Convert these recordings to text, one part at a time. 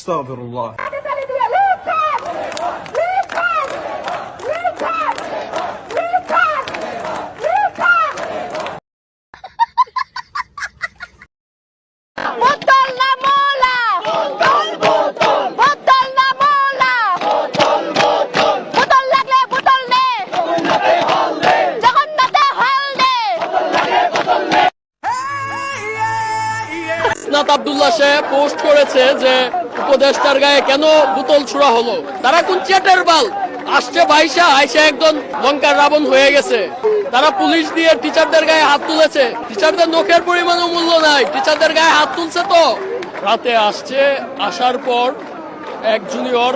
আস্তাগফিরুল্লাহ। আব্দুল্লাহ সে পোস্ট করেছে যে উপদেষ্টার গায়ে কেন বোতল ছোড়া হলো। তারা কোন চেটের বাল আসছে আইসা একজন লঙ্কার রাবণ হয়ে গেছে। তারা পুলিশ দিয়ে টিচারদের গায়ে হাত তুলেছে। টিচারদের নখের পরিমাণও মূল্য নাই, টিচারদের গায়ে হাত তুলছে। তো রাতে আসার পর এক জুনিয়র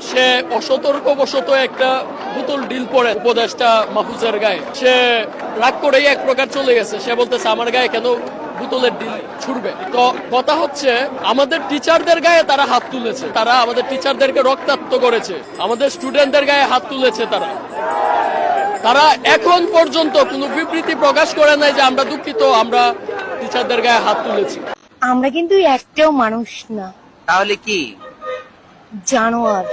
সে অসতর্কবশত একটা বোতল ডিল পড়ে উপদেষ্টা মাহফুজের গায়ে। সে রাগ করেই এক প্রকার চলে গেছে। সে বলতেছে আমার গায়ে কেন বোতলের ডিল ছুড়বে। তো কথা হচ্ছে আমাদের টিচারদের গায়ে তারা হাত তুলেছে, তারা আমাদের টিচারদেরকে রক্তাক্ত করেছে, আমাদের স্টুডেন্টদের গায়ে হাত তুলেছে। তারা এখন পর্যন্ত কোনো বিবৃতি প্রকাশ করে নাই যে আমরা দুঃখিত, আমরা টিচারদের গায়ে হাত তুলেছি। আমরা কিন্তু একটাও মানুষ না, তাহলে কি? জানোয়ার।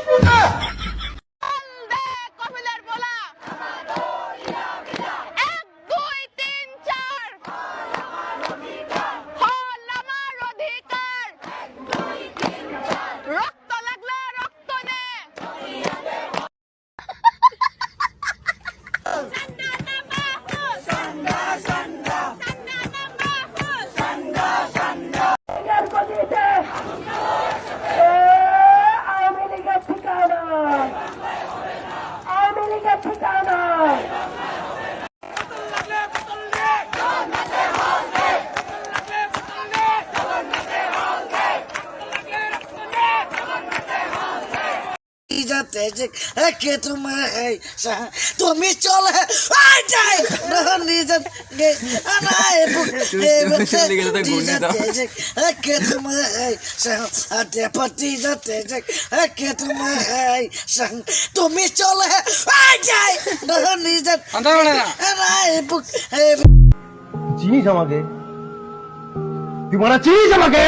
তুমি চলে তুমি চলে চিনিস আমাকে? তুই মারা চিনিস আমাকে?